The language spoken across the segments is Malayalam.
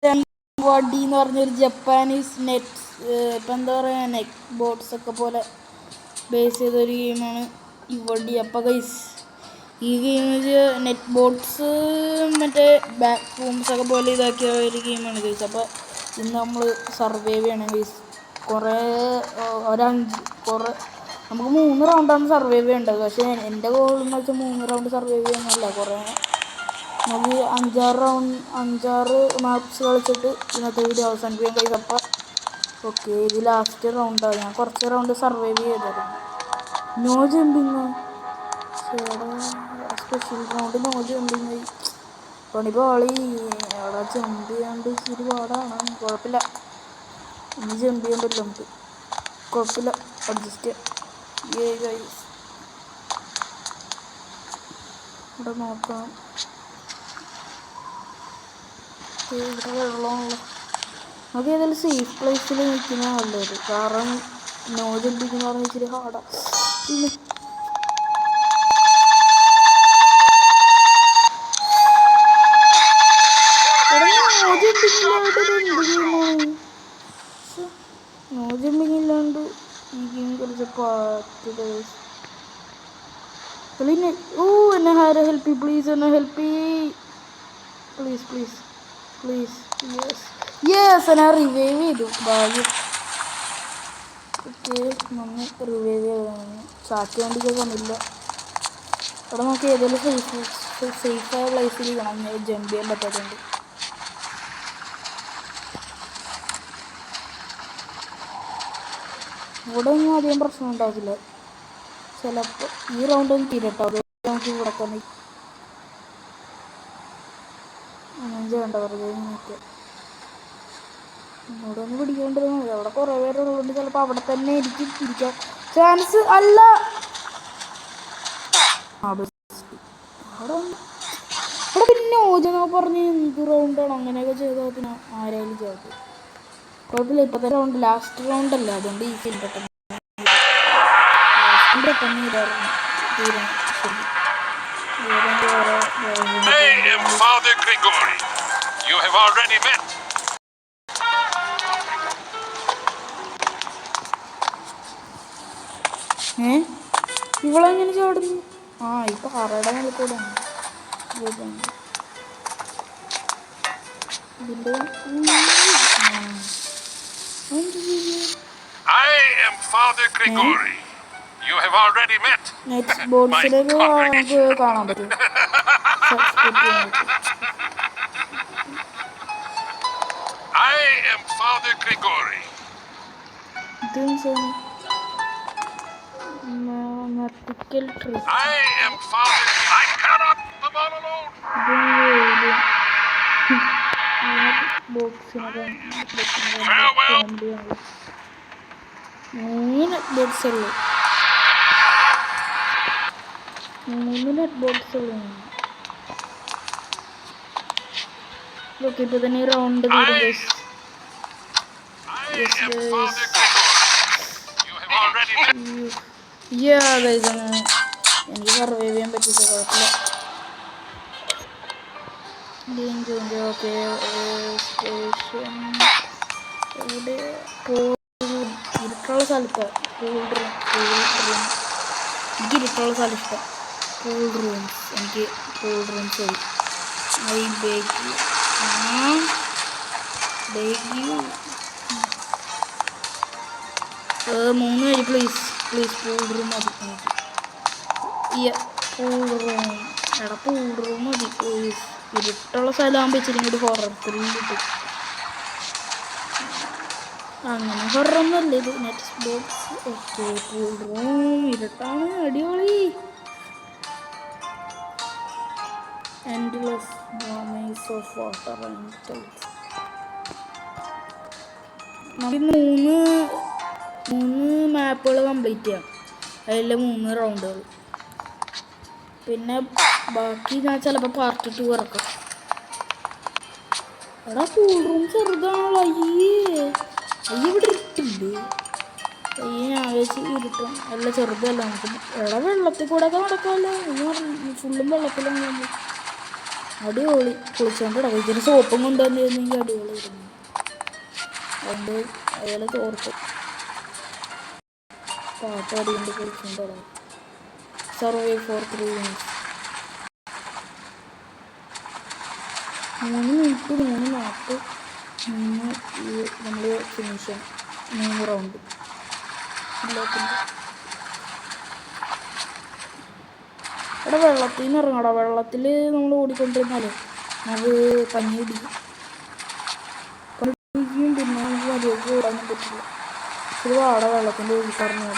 വടി എന്ന് പറഞ്ഞൊരു ജപ്പാനീസ് നെറ്റ് ഇപ്പം എന്താ പറയുക നെറ്റ് ബോട്ട്സ് ഒക്കെ പോലെ ബേസ് ചെയ്തൊരു ഗെയിമാണ് ഈ വടി. അപ്പോൾ ഗൈസ് ഈ ഗെയിമിൽ നെറ്റ് ബോട്ട്സ് മറ്റേ ബാക്ക് റൂംസൊക്കെ പോലെ ഇതാക്കിയ ഒരു ഗെയിമാണ് ഗൈസ്. അപ്പോൾ ഇന്ന് നമ്മൾ സർവൈവ് ചെയ്യണം ഗൈസ്. കുറേ നമുക്ക് 3 റൗണ്ടാണ് സർവൈവ് ചെയ്യേണ്ടത്. പക്ഷേ എൻ്റെ ഗോൾ എന്ന് വെച്ചാൽ 3 റൗണ്ട് സർവൈവ് ചെയ്യുന്നതല്ല, കുറേ നമുക്ക് 5-6 മാപ്സ് കളിച്ചിട്ട് ഇന്നത്തെ വീഡിയോ അവസാനിപ്പിക്കാൻ കഴിയും. അപ്പോൾ ഓക്കെ, ഇത് ലാസ്റ്റ് റൗണ്ടാണ്. ഞാൻ കുറച്ച് റൗണ്ട് സർവൈവ് ചെയ്തായിരുന്നു. No jumping, special round no jumping പണിപാളി. അവിടെ ജമ്പ് ചെയ്യാണ്ട് ഇച്ചിരി പാടാണ്. കുഴപ്പമില്ല, ഇനി ജമ്പ് ചെയ്യാൻ പറ്റില്ല നമുക്ക്. കുഴപ്പമില്ല, അഡ്ജസ്റ്റ് ചെയ്യാം. ഇവിടെ നോക്കാം, ഇവിടെ വെള്ളമുള്ള നമുക്ക് ഏതായാലും സേഫ് പ്ലേസിൽ നിൽക്കുന്നത് നല്ലത്. കാരണം നോ ജമ്പിങ് എന്ന് പറഞ്ഞാൽ ഇച്ചിരി ഹാർഡാണ്. നോ ജമ്പിങ് ഇല്ലാണ്ട് ഈ ഗെയിം കളിച്ച പാട്ട്. ഓ എന്നെ ആരെ ഹെൽപ്പ് പ്ലീസ്, എന്നെ help please please please. Yes എന്നെ റിവൈവ് ചെയ്തു, ഭാഗ്യം. ഓക്കെ, നമ്മൾ റിവൈവ് ചെയ്തു. ചാറ്റ് വേണ്ടിയിട്ട് തന്നില്ല. അവിടെ നമുക്ക് ഏതെങ്കിലും സേഫായ പ്ലേസിൽ വേണം, ജമ്പ് ചെയ്യാൻ പറ്റാത്തതുകൊണ്ട്. ഇവിടെ ഒന്നും അധികം പ്രശ്നം ഉണ്ടാവില്ല. ചിലപ്പോൾ ഈ റൗണ്ട് ഒന്നും തീരട്ടോ, അത് നമുക്ക് ഇവിടെ തന്നെ ഒന്നും ചെയ്യണ്ട, വെറുതെ നോക്കുക. ഇവിടെ ഒന്ന് പിടിക്കേണ്ടത്. അവിടെ കുറേ പേരുള്ളതുകൊണ്ട് ചിലപ്പോൾ അവിടെ തന്നെ എനിക്ക് പിടിക്കാൻ ചാൻസ് അല്ല. അവിടെ പിന്നെ ഓജനോ പറഞ്ഞ് എന്ത് റൗണ്ടാണ് അങ്ങനെയൊക്കെ ചെയ്താൽ പിന്നെ ആരായാലും ചേർത്ത് കുഴപ്പമില്ല. ഇപ്പോഴത്തെ റൗണ്ട് ലാസ്റ്റ് റൗണ്ടല്ല, അതുകൊണ്ട് ഈസി പെട്ടെന്ന് ഇവളെങ്ങനെ ചാടുന്നു? ഇപ്പൊ ആറയുടെ നിലക്കൂടാണ് ഇതിന്റെ. നെറ്റ് ബോട്ട്സിലേക്ക് നമുക്ക് കാണാൻ പറ്റും. ബോക്സിനൊക്കെ 3 നെറ്റ് ബോക്സ് ഉള്ളു. 3 നെറ്റ് ബോക്സ് ഉള്ളു. ഓക്കെ, ഇപ്പൊ തന്നെ റൗണ്ട് തീരും. എനിക്ക് സർവൈവ് ചെയ്യാൻ പറ്റില്ല, കുഴപ്പമില്ല. ഓക്കെ, സ്റ്റേഷൻ ഇവിടെ ഇരുട്ടുള്ള സ്ഥലത്താണ്. എനിക്ക് ഇരുട്ടുള്ള സ്ഥലം ഇഷ്ടം. കൂൾ റൂംസ്, എനിക്ക് കൂൾ റൂംസ് വരും. ഐ ബേക്ക് യു 3 പേര് പ്ലീസ് പ്ലീസ്. പൂൾ റൂം മതി എനിക്ക്. പൂൾ റൂം പൂൾ റൂം മതി പ്ലീസ്. ഇരുട്ടുള്ള സ്ഥലമാകുമ്പോൾ ഇച്ചിരി കൂടി ഹൊറർ ത്രില്ല് കിട്ടും. അങ്ങനെ ഹൊറൊന്നുമല്ല ഇത്, net box. Okay, pool room ഇരുട്ടാണ്, അടിപൊളി. Endless domains of water and tiles. നമുക്ക് 3 മാപ്പുകൾ കംപ്ലീറ്റ് ചെയ്യാം, അതിൽ 3 റൗണ്ടുകൾ. പിന്നെ ബാക്കി ഞാൻ ചിലപ്പോൾ പാർട്ട് 2 ഇറക്കാം. എടാ കൂൾ റൂം ചെറുതാണല്ലോ. ഇവിടെ ഇരുട്ടില്ലേ? ഞാൻ വെച്ച് ഇരുട്ടും അല്ല, ചെറുതല്ല. നമുക്ക് എടാ വെള്ളത്തിൽ കൂടെ ഒക്കെ നടക്കാമല്ലോ. എന്ന് പറഞ്ഞു ഫുള്ളും വെള്ളത്തിലാണ്. അടിപൊളി കുളിച്ചോണ്ട് ഇതിന് സോപ്പും കൊണ്ടുവന്നിരുന്നെങ്കിൽ അടിപൊളിയായിരുന്നു. അതുകൊണ്ട് അയാളെ തോർത്ത് പാട്ടടിയുണ്ട് കുളിച്ചോണ്ട് സർവൈവ് ഫോർ 3 minutes. 3 minute 3 നാട്ട് നമ്മൾ ഫിനിഷ് ചെയ്യണം. 3 റൗണ്ട് എല്ലാത്തിൻ്റെ. അവിടെ വെള്ളത്തിൽ നിന്ന് ഇറങ്ങടാ. വെള്ളത്തിൽ നമ്മൾ ഓടിക്കൊണ്ടിരുന്നാലേ അത് പഞ്ഞി പിടിക്കും. പിന്നെ നമുക്ക് മര്യാദയ്ക്ക് ഓടാനും പറ്റില്ല. ഒരു വാട വെള്ളത്തിൻ്റെ ഒഴുകി പറഞ്ഞു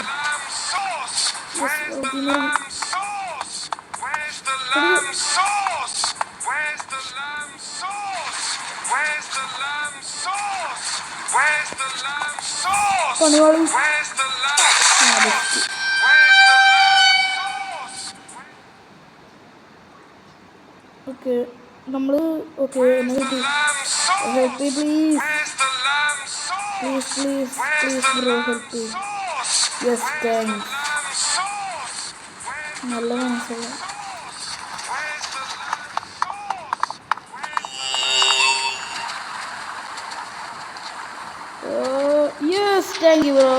പണിവാളി. ഓക്കെ നമ്മൾ okay help please please please please bro help. Yes thanks. നല്ല മനസ്സിലായി. Yes thank you bro.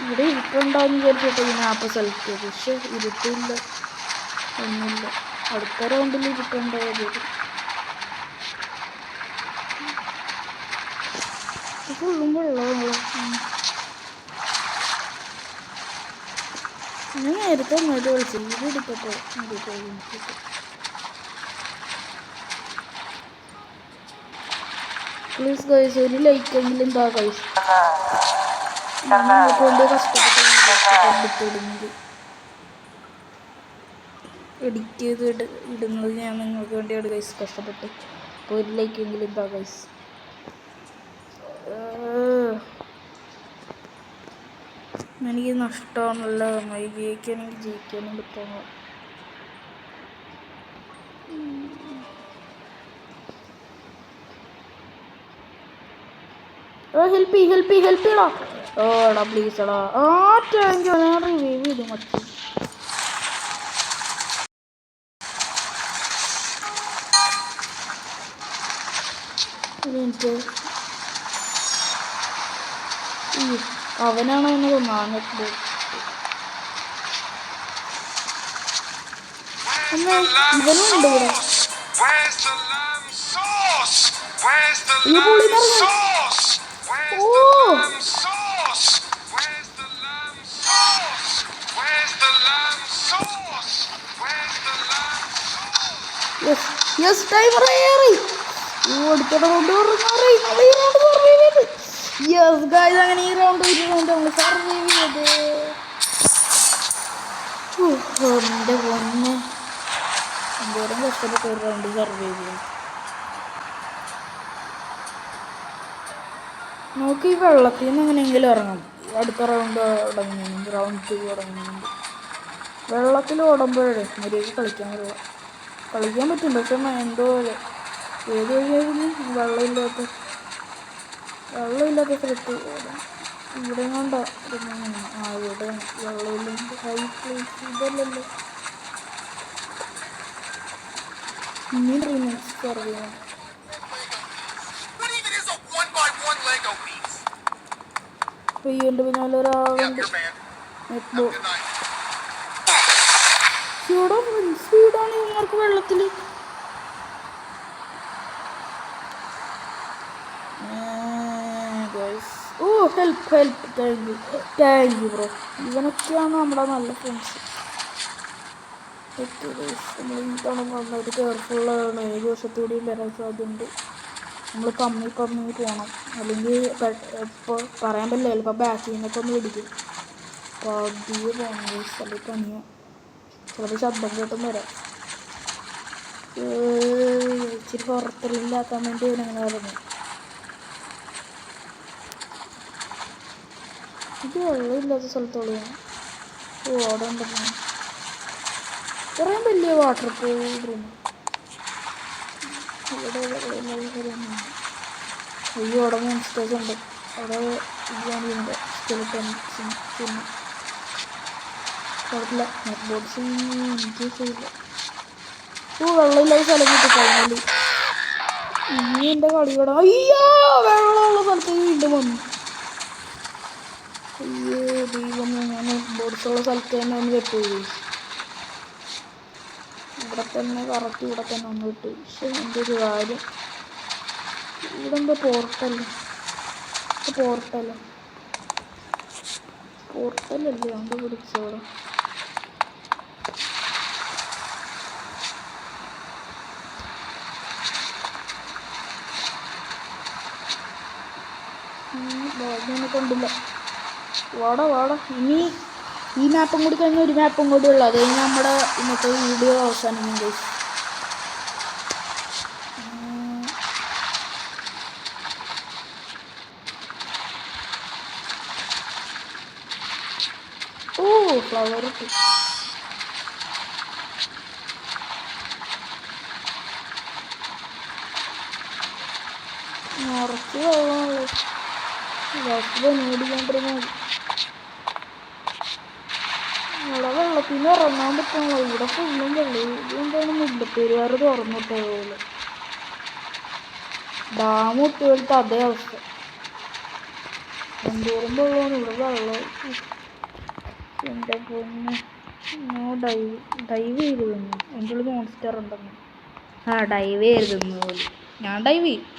ഇവിടെ ഇരുട്ടുണ്ടാവും വിചാരിച്ചിട്ട് ഈ മാപ്പ് സെലക്ട് ചെയ്തു. പക്ഷെ ഇരുട്ടില്ല, ഒന്നുമില്ല. അടുത്ത റൗണ്ടിൽ ഇരുട്ടുണ്ടായത് ഫുള്ളും വെള്ളമുള്ള. ഞാൻ നേരത്തെ ഒന്നായിട്ട് കളിച്ചില്ല. ഇത് എടുക്കട്ടെ. പ്ലീസ് ഗൈസ് ഒരു ലൈക്ക് എങ്കിലും എന്താ ഗൈസ്. നിങ്ങൾക്ക് വേണ്ടി കഷ്ടപ്പെട്ട് എഡിറ്റ് ചെയ്ത് ഇടുന്നത് ഞാൻ നിങ്ങൾക്ക് വേണ്ടിയാണ് ഗൈസ് കഷ്ടപ്പെട്ട്. അപ്പോൾ ഒരു ലൈക്കെങ്കിലും എന്താ ഗൈസ്. എനിക്ക് നഷ്ടമാണല്ലോ. നന്നായി ജയിക്കാനെങ്കിൽ ജയിക്കാനും പറ്റുമോ. ഹെൽപ്പ് ചെയ്യടാ. ഓടാ പ്ലീസ് എടാ. ടാങ്ക് ഞാൻ റിവൈവ് ചെയ്തു മറ്റു. എനിക്ക് അവനാണോ എന്ന് തോന്നുന്നു. ഇവനും ഉണ്ട് ഇവിടെ. ഈ പുള്ളി പറഞ്ഞു. യെസ് ടൈമർ ഏറി. അടുത്ത റൗണ്ട് യെസ് ഗൈസ് അങ്ങനെ ഈ റൗണ്ട് നമ്മൾ സർവൈവ് ചെയ്ത്. എൻ്റെ പൊന്നെ എന്തോരം കഷ്ടപ്പെട്ട് ഒരു റൗണ്ട് സർവൈവ് ചെയ്യും. നമുക്ക് ഈ വെള്ളത്തിൽ നിന്ന് എങ്ങനെയെങ്കിലും ഇറങ്ങണം. അടുത്ത റൗണ്ട് തുടങ്ങുന്നുണ്ട്. റൗണ്ട് 2 തുടങ്ങുന്നുണ്ട്. വെള്ളത്തിൽ ഓടുമ്പോഴേ മര്യാദയ്ക്ക് കളിക്കാൻ പറ്റും. പക്ഷെ എന്തോ ഏത് വഴിയായിരുന്നു വെള്ളമില്ലാത്ത സ്ഥലത്ത് ഓടാം. ഇവിടെ കൊണ്ടാ ഇവിടെ വെള്ളമില്ലെങ്കിൽ ഹൈ പ്ലേസ് ഇതല്ലല്ലോ. ഇനി 3 minutes സർവൈവ് ചെയ്യണം. പെയ്യുണ്ട് പിന്നാലെ ഒരാളുണ്ട്. സ്പീഡാണ് ഇവർക്ക് വെള്ളത്തിൽ. ഓ ഹെൽപ്പ് താങ്ക് യു ബ്രോ. ഇവനൊക്കെയാണ് നമ്മുടെ നല്ല ഫ്രണ്ട്സ്. നമ്മൾ ഈ തവണ നന്നായിട്ട് കെയർഫുള്ളാണ്. ഏത് വർഷത്തുകൂടിയും വരാൻ സാധ്യതയുണ്ട്. നമ്മൾ പമ്മി പോകണം. അല്ലെങ്കിൽ ഇപ്പോൾ പറയാൻ പറ്റില്ല. ചിലപ്പോൾ ബാക്കിൽ നിന്നൊക്കെ ഒന്ന് പിടിക്കും. പതിയെ പോകണം. അല്ലെങ്കിൽ പണിയോ ചിലപ്പോൾ ശബ്ദം കേട്ടും വരാം. ഇച്ചിരി പുറത്തില്ലാക്കാൻ വേണ്ടി ഇവനങ്ങനെ പറഞ്ഞു. ഇത് വെള്ളമില്ലാത്ത സ്ഥലത്തോടെയാണ്. അവിടെ ഉണ്ടെന്ന് കുറേ വലിയ വാട്ടർ പൂൾ റൂം. ഇവിടെ അയ്യോ അവിടെ മോൺസ്റ്റേഴ്സ് ഉണ്ട്. അവിടെ ഇതാണ് സ്കെലിറ്റൻ. പിന്നെ കുഴപ്പമില്ല. നെറ്റ് ബോട്ട്സ് എനിക്ക് ശരിയില്ല. വെള്ളമില്ലാത്ത സ്ഥലം കിട്ടി ഫൈനലി. ഇനി എൻ്റെ കളിയുടെ അയ്യോ വെള്ളമുള്ള സ്ഥലത്ത് വീണ്ടും വന്നു. അയ്യോ ദൈവം, ഞാൻ നെറ്റ് ബോട്ട്സ് ഉള്ള സ്ഥലത്ത് തന്നെ ഒന്ന് വെട്ടുപോയി. ഇവിടെ തന്നെ കറക്റ്റ് ഇവിടെ തന്നെ ഒന്ന് വിട്ടു. പക്ഷെ എൻ്റെ ഒരു കാര്യം ഇവിടെ എന്താ പോർട്ടല്ലേ എന്താ പിടിച്ചോടെ. ഭാഗ്യം കണ്ടില്ല. വാടാ ഇനി ഈ മാപ്പും കൂടി കഴിഞ്ഞാൽ ഒരു മാപ്പും കൂടി ഉള്ളു. അത് കഴിഞ്ഞ് നമ്മുടെ ഇന്നത്തെ വീഡിയോ അവസാനിക്കും. ഫ്ലവർ ഇട്ടു. നിറച്ച് വെള്ളമാണല്ലോ. മേടിക്കാണ്ടിരുന്നാൽ മതി. ഇവിടെ വെള്ളത്തിന് ഇറങ്ങാൻ പറ്റണല്ലോ. ഇവിടെ ഫുള്ളും വെള്ളം. ഇതെന്താണ് മുല്ലപ്പെരിയാർ തുറന്നിട്ടത് പോലെ. ഡാം ഇട്ടുപോലത്തെ അതേ അവസ്ഥ. എന്തോരം വെള്ളമാണ് ഇവിടെ. വെള്ളം എൻ്റെ പൊന്ന്. ഡൈവ് ചെയ്ത് തന്നു. എൻ്റെ ഉള്ളിൽ മോൺസ്റ്റർ ഉണ്ടെന്ന്. ഡൈവ് ചെയ്ത് തന്നു പോലും. ഞാൻ ഡൈവ് ചെയ്തിരുന്നു.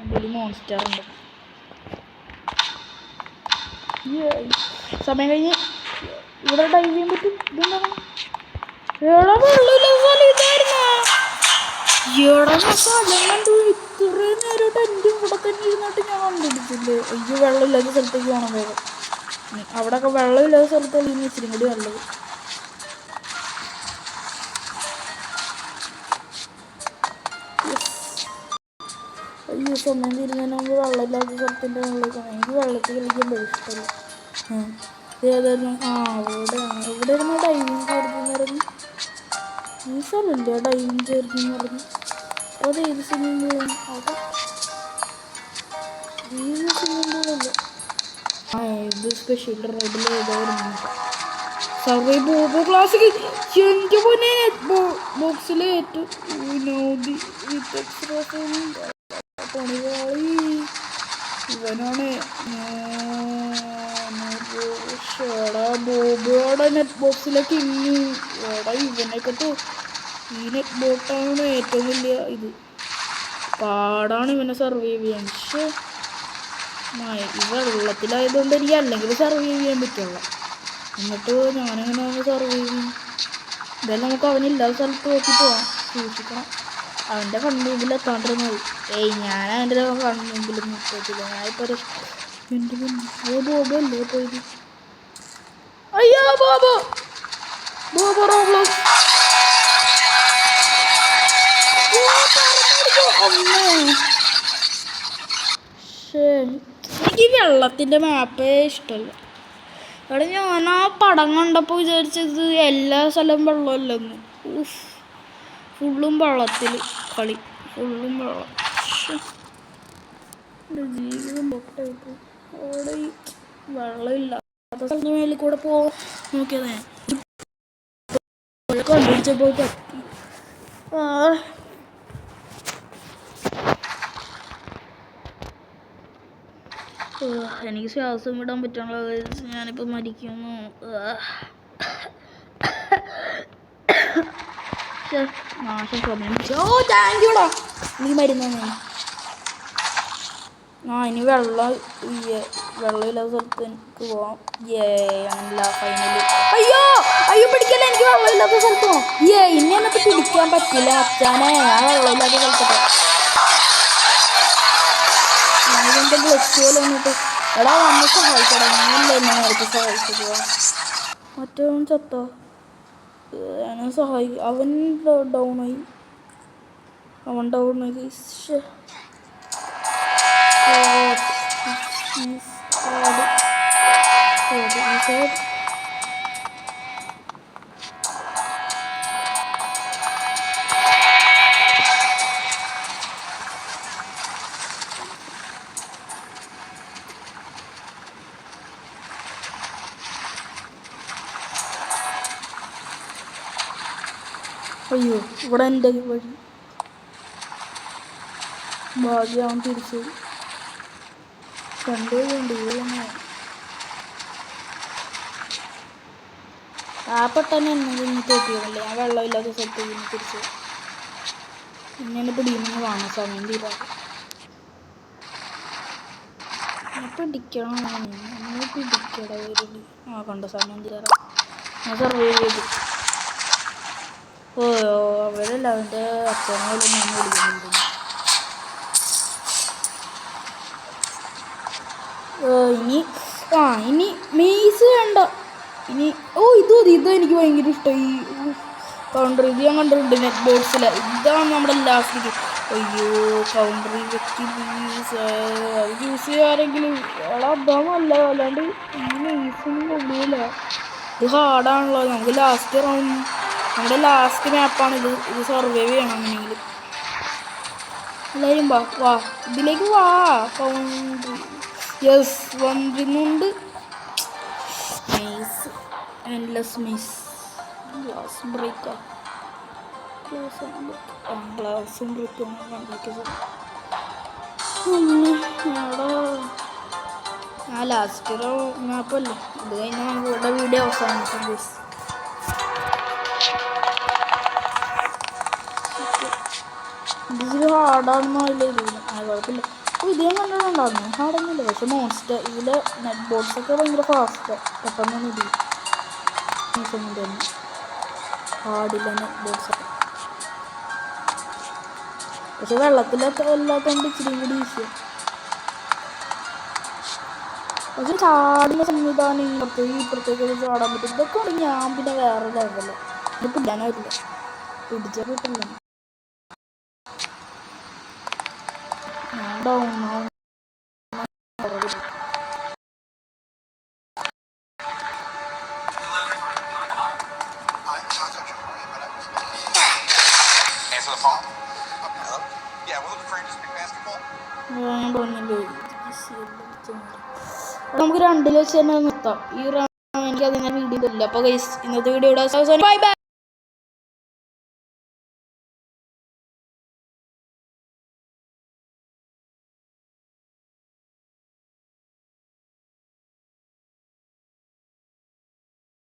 എൻ്റെ ഉള്ളിൽ മോൺസ്റ്റർ ഉണ്ട്. സമയം കഴിഞ്ഞ് ഇവിടെ ഡൈവ് ചെയ്യാൻ പറ്റും. ഇതെന്താണ് സ്ഥലം കണ്ടു. ഇത്രയും നേരമായിട്ട് എൻ്റെ ഇവിടെ തന്നെ ഇരുന്നിട്ട് ഞാൻ കണ്ടുപിടിച്ചില്ലേ. അയ്യോ വെള്ളമില്ലാത്ത സ്ഥലത്തേക്ക് പോകണം വേഗം. അവിടെയൊക്കെ വെള്ളമില്ലാത്ത സ്ഥലത്തല്ലേ ഇനി ഇച്ചിരി കൂടി നല്ലത്. അയ്യോ സമയം തിരിഞ്ഞാൽ വെള്ളമില്ലാത്ത സ്ഥലത്തിൻ്റെ മുകളിലേക്കാണ്. എനിക്ക് വെള്ളത്തിൽ കളിക്കാൻ ഇഷ്ടമല്ല. ഏതായിരുന്നു അവിടെയാണ്. എവിടെയായിരുന്നു ഡൈവിങ് ചേർന്ന് പറഞ്ഞു. ഈ സ്ഥലമില്ല ഡൈവിങ് ചേർന്ന് പറഞ്ഞു. അത് ഏത് സ്വിമ്മിംഗ് പൂളാണ്? ഏത് സ്വിമ്മിംഗ് പൂളല്ല. ഇത് സ്പെഷ്യൽ റെഡിൽ ഏതായിരുന്നു സർവേ ബോബോ ക്ലാസ്സിൽ. എനിക്ക് പൊന്നെ ബോക്സിൽ ഏറ്റവും വിനോദി ഇവനാണ് ബോബോടെ നെറ്റ് ബോക്സിലൊക്കെ ഇനി ഇവനൊക്കെ ഈ നെറ്റ് ബോട്ടാണ് ഏറ്റവും വലിയ ഇത്. പാടാണ് ഇവനെ സർവൈവ് ചെയ്യാൻ. പക്ഷേ ഈ വെള്ളത്തിലായതുകൊണ്ട് എനിക്ക് അല്ലെങ്കിൽ സർവൈവ് ചെയ്യാൻ പറ്റുള്ളൂ. എന്നിട്ട് ഞാനങ്ങനെ സർവൈവ് ചെയ്യും. ഇതെല്ലാം നമുക്ക് അവനില്ലാത്ത സ്ഥലത്ത് നോക്കി പോവാം. സൂക്ഷിക്കണം. അവൻ്റെ കൺമുമ്പിൽ എത്താണ്ടിരുന്നത് മതി. ഞാൻ അവൻ്റെ കൺമുമ്പിൽ നിർത്തിയില്ല. ഞാനിപ്പോൾ എൻ്റെ ബോബല്ലേ പോയത്. അയ്യോ ബോബോ റോബ്ലോക്സ്. എനിക്ക് വെള്ളത്തിൻ്റെ മാപ്പേ ഇഷ്ടമല്ല. അവിടെ ഞാൻ ആ പടം കണ്ടപ്പോൾ വിചാരിച്ചത് എല്ലാ സ്ഥലവും വെള്ളമല്ലെന്ന്. ഫുള്ളും വെള്ളത്തിൽ കളി. ഫുള്ളും വെള്ളം. എൻ്റെ ജീവിതം പൊട്ടായിട്ട് അവിടെ ഈ വെള്ളമില്ലാത്ത സ്ഥലത്തിന് മേലിൽ കൂടെ നോക്കിയതേ കണ്ടുപിടിച്ചപ്പോൾ പറ്റി. എനിക്ക് ശ്വാസം വിടാൻ പറ്റാനുള്ള ഞാനിപ്പോൾ മരിക്കുന്നു. നാശം സമയം. താങ്ക് യൂടാ നീ മരുന്ന്. ഇനി വെള്ളമില്ലാത്ത സ്ഥലത്ത് എനിക്ക് പോവാം. ഫൈനലി. അയ്യോ പിടിക്കല്ല. എനിക്ക് വെള്ളമില്ലാത്ത സ്ഥലത്ത് പോകണം. ഇനി എന്നിട്ട് പിടിക്കാൻ പറ്റില്ല അച്ഛനെ. ഞാൻ വെള്ളമില്ലാത്ത സ്ഥലത്തൊക്കെ ഞാനിതെൻ്റെ ബ്ലഡ് പോലെ വന്നിട്ട് എടാ വന്ന് സഹായിക്കടാ. നീയല്ലേ എന്നെ നേരത്തെ സഹായിച്ചത്. മറ്റവൻ ചത്തോ? എന്നെ സഹായിക്കും. അവൻ ഡൗണായി. അയ്യോ ഇവിടെ എൻ്റെ വഴി ഭാഗ്യം തിരിച്ചു കണ്ടുകൊണ്ട് ആ പെട്ടെന്ന് എന്നെ തോക്കിയതല്ലേ ആ വെള്ളമില്ലാത്ത സ്ഥലത്ത് തിരിച്ചു ഇങ്ങനെ പിടിക്കുമെന്ന് കാണാൻ സമയം തീരാതെ പിടിക്കണം പിടിക്കട വരല് ആ കണ്ട സമയം തീരാറ ഞാൻ സർവൈവ് ചെയ്തു ഓ അവരല്ല അവൻ്റെ അച്ഛനോട് ഞാൻ വിളിക്കുന്നുണ്ട് ഇനി മീസ് വേണ്ട ഇനി ഇത് എനിക്ക് ഭയങ്കര ഇഷ്ടമായി കൗണ്ടർ ഇത് ഞാൻ കണ്ടിട്ടുണ്ട് നെറ്റ് ബോക്സിൽ ഇതാണ് നമ്മുടെ ലാസ്റ്റ് അയ്യോ കൗണ്ടർ വ്യക്തി അത് യൂസ് ചെയ്യാരെങ്കിലും അതാമല്ല അല്ലാണ്ട് ഇങ്ങനെ ഈസൊന്നും കൊണ്ടുപോയില്ല ഇത് ഹാർഡാണല്ലോ നമുക്ക് ലാസ്റ്റ് നമ്മുടെ ലാസ്റ്റ് മാപ്പാണ് ഇത് സർവൈവ് ചെയ്യണം അങ്ങനെയെങ്കിലും എല്ലാവരും വാ ഇതിലേക്ക് വാ കൗണ്ടർ യെസ് വന്നിരുന്നുണ്ട് നൈസ് എൻഡ്ലെസ് മിസ് ഗ്ലാസ് ബ്രേക്കാ ഗ്ലാസും ബ്രേക്കും ആ ലാസ്റ്റ് മാപ്പല്ലേ ഇത് കഴിഞ്ഞാൽ നമുക്ക് ഇവിടെ വീഡിയോ അവസാനിക്കും ഗൈസ് ഇതിൽ ഹാർഡാണെന്നോ ഇല്ല കുഴപ്പമില്ല ഇത് ഞാൻ കണ്ടിട്ടുണ്ടായിരുന്നു ഹാർഡൊന്നുമില്ല പക്ഷെ മോൺസ്റ്റർ ഇതിൽ നെറ്റ് ബോട്ട്സൊക്കെ ഭയങ്കര ഫാസ്റ്റാണ് പെട്ടെന്നൊന്നും ഇല്ല മീസൊന്നും തന്നെ ഹാർഡില്ല നെറ്റ് ബോട്ട്സൊക്കെ പക്ഷെ വെള്ളത്തിലൊക്കെ എല്ലാത്തോണ്ട് ഇച്ചിരി കൂടി ഈസിയാണ് പക്ഷെ ചാടുന്ന സംവിധാനം ഇപ്പുറത്തേക്ക് ചാടാൻ പറ്റും ഇതൊക്കെ ഉണ്ടെങ്കിൽ ഞാൻ പിന്നെ വേറെ ലെവല് ഇത് പിടിക്കാനായിട്ടില്ല പിടിച്ചാൽ കിട്ടില്ല ഞാൻ ഡൗൺ നമുക്ക് 2 വെച്ച് തന്നെ നിർത്താം ഈ എനിക്ക് അതിനെ വീഡിയോ ഇല്ല അപ്പോൾ ഇന്നത്തെ വീഡിയോ ഇവിടെ ബൈ ബൈ.